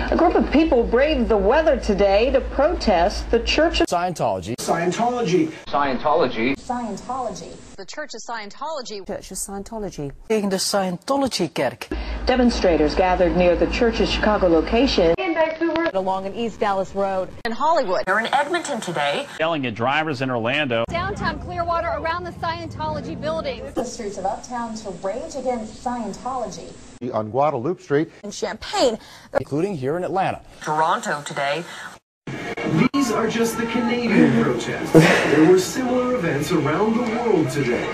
A group of people braved the weather today to protest the Church of Scientology. Scientology. Scientology. Scientology. The Church of Scientology. Church of Scientology. Tegen de Scientology-kerk. Demonstrators gathered near the church's Chicago location Along an East Dallas Road in Hollywood. They're in Edmonton today. Yelling at drivers in Orlando. Downtown Clearwater around the Scientology buildings. The streets of Uptown to rage against Scientology. On Guadalupe Street. In Champaign. Including here in Atlanta. Toronto today. These are just the Canadian protests. There were similar events around the world today.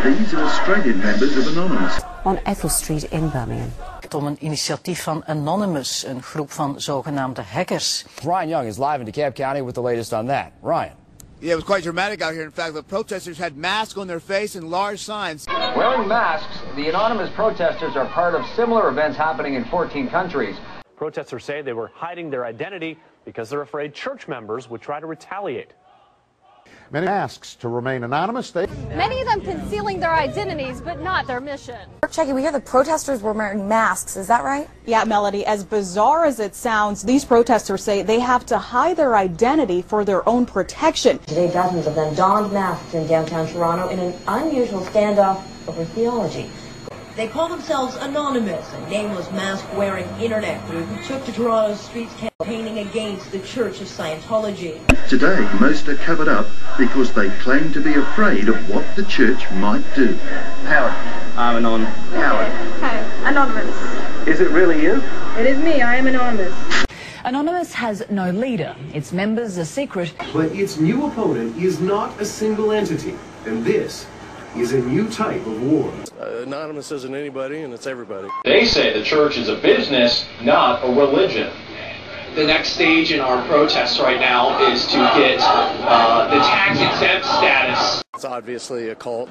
These are Australian members of Anonymous. On Ethel Street in Birmingham. Om een initiatief van Anonymous, een groep van zogenaamde hackers. Ryan Young is live in DeKalb County with the latest on that. Ryan. Yeah, it was quite dramatic out here. In fact, the protesters had masks on their face and large signs. Wearing masks, the anonymous protesters are part of similar events happening in 14 countries. Protesters say they were hiding their identity because they're afraid church members would try to retaliate. Many masks to remain anonymous. Many of them concealing their identities, but not their mission. Jackie, we hear the protesters were wearing masks. Is that right? Yeah, Melody, as bizarre as it sounds, these protesters say they have to hide their identity for their own protection. Today, dozens of them donned masks in downtown Toronto in an unusual standoff over theology. They call themselves Anonymous, a nameless mask-wearing internet group who took to Toronto's streets campaigning against the Church of Scientology. Today, most are covered up because they claim to be afraid of what the church might do. Howard. I'm Anon. Howard. Hi, Anonymous. Is it really you? It is me, I am Anonymous. Anonymous has no leader. Its members are secret. But its new opponent is not a single entity, and this is a new type of war. Anonymous isn't anybody, and it's everybody. They say the church is a business, not a religion. The next stage in our protests right now is to get the tax-exempt status. It's obviously a cult.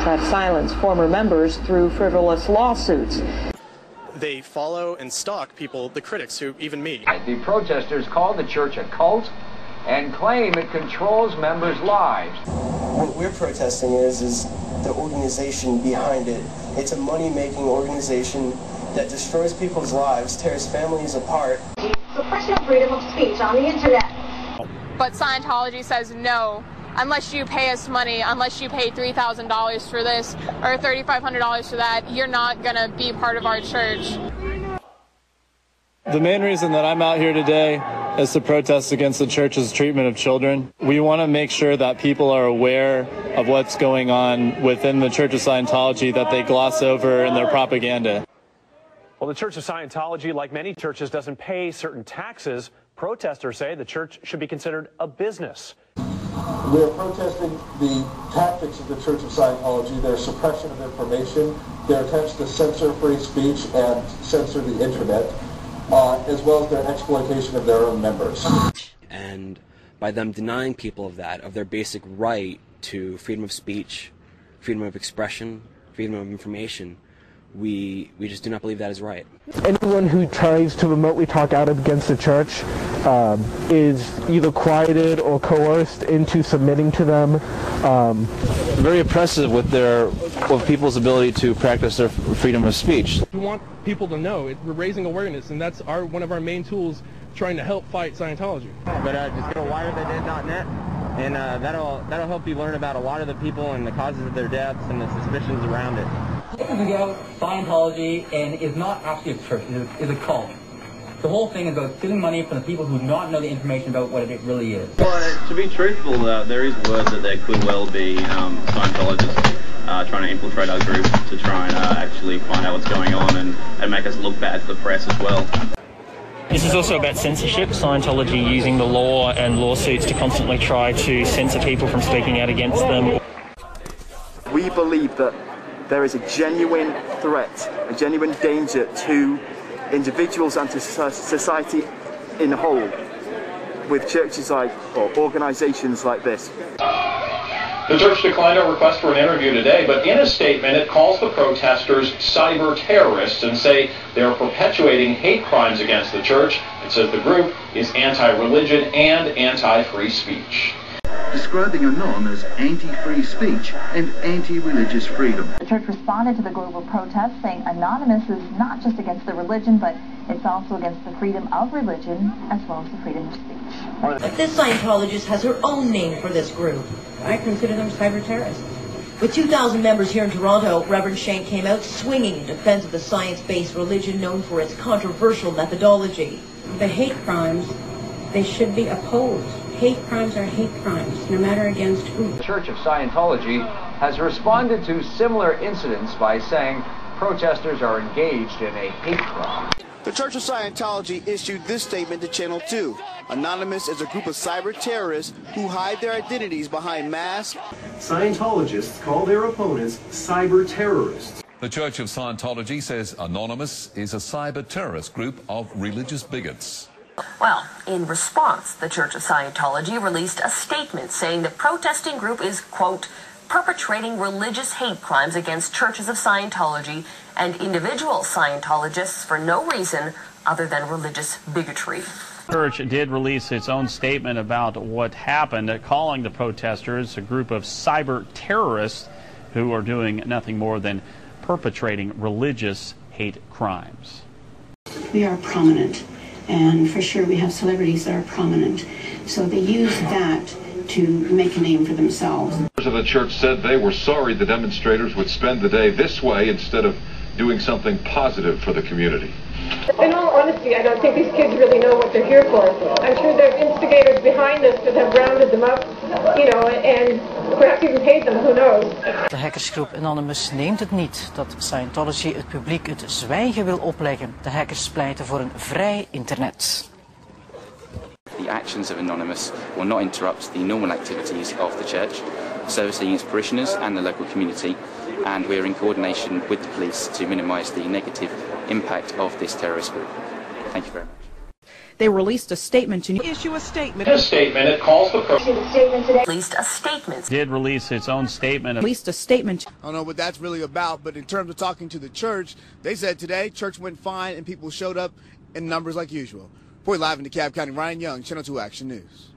Try to silence former members through frivolous lawsuits. They follow and stalk people, the critics, who even me. The protesters call the church a cult and claim it controls members' lives. What we're protesting is the organization behind it. It's a money-making organization that destroys people's lives, tears families apart. Suppression of freedom of speech on the internet. But Scientology says no. Unless you pay us money, unless you pay $3,000 for this or $3,500 for that, you're not going to be part of our church. The main reason that I'm out here today is to protest against the church's treatment of children. We want to make sure that people are aware of what's going on within the Church of Scientology that they gloss over in their propaganda. Well, the Church of Scientology, like many churches, doesn't pay certain taxes. Protesters say the church should be considered a business. We are protesting the tactics of the Church of Scientology, their suppression of information, their attempts to censor free speech and censor the internet, as well as their exploitation of their own members. And by them denying people of that, of their basic right to freedom of speech, freedom of expression, freedom of information, we just do not believe that is right. Anyone who tries to remotely talk out against the church is either quieted or coerced into submitting to them. Very oppressive with people's ability to practice their freedom of speech. We want people to know we're raising awareness, and that's one of our main tools trying to help fight Scientology. But just go to wirethedead.net, and that'll help you learn about a lot of the people and the causes of their deaths and the suspicions around it. Years ago, Scientology is not actually a church, it's a cult. The whole thing is about stealing money from the people who do not know the information about what it really is. Well, to be truthful, there is word that there could well be Scientologists trying to infiltrate our group to try and actually find out what's going on and make us look bad to the press as well. This is also about censorship, Scientology using the law and lawsuits to constantly try to censor people from speaking out against them. We believe that there is a genuine threat, a genuine danger to individuals and to society in whole with churches like, or organizations like this. The church declined our request for an interview today, but in a statement it calls the protesters cyber terrorists and say they're perpetuating hate crimes against the church. It says the group is anti-religion and anti-free speech. describing Anon as anti-free speech and anti-religious freedom. The church responded to the global protest, saying Anonymous is not just against the religion, but it's also against the freedom of religion as well as the freedom of speech. But this Scientologist has her own name for this group. I consider them cyber terrorists. With 2,000 members here in Toronto, Reverend Shank came out swinging in defense of the science-based religion known for its controversial methodology. The hate crimes, they should be opposed. Hate crimes are hate crimes, no matter against who. The Church of Scientology has responded to similar incidents by saying protesters are engaged in a hate crime. The Church of Scientology issued this statement to Channel 2. Anonymous is a group of cyber terrorists who hide their identities behind masks. Scientologists call their opponents cyber terrorists. The Church of Scientology says Anonymous is a cyber terrorist group of religious bigots. Well, in response, the Church of Scientology released a statement saying the protesting group is, quote, perpetrating religious hate crimes against churches of Scientology and individual Scientologists for no reason other than religious bigotry. The church did release its own statement about what happened, calling the protesters a group of cyber terrorists who are doing nothing more than perpetrating religious hate crimes. We are prominent, and for sure we have celebrities that are prominent, so they use that to make a name for themselves. Members of the church said they were sorry the demonstrators would spend the day this way instead of doing something positive for the community. In all honesty, I don't think these kids really know what they're here for. I'm sure there's instigators behind this that have rounded them up, you know, and perhaps even paid them, who knows. De hackersgroep Anonymous neemt het niet dat Scientology het publiek het zwijgen wil opleggen. De hackers pleiten voor een vrij internet. The actions of Anonymous will not interrupt the normal activities of the church, servicing its parishioners and the local community, and we're in coordination with the police to minimise the negative impact of this terrorist group. Thank you very much. They released a statement to issue a statement. In a statement, it calls for Released a statement. Did release its own statement. Released a statement. I don't know what that's really about, but in terms of talking to the church, they said today church went fine and people showed up in numbers like usual. Reporting live in DeKalb County, Ryan Young, Channel 2 Action News.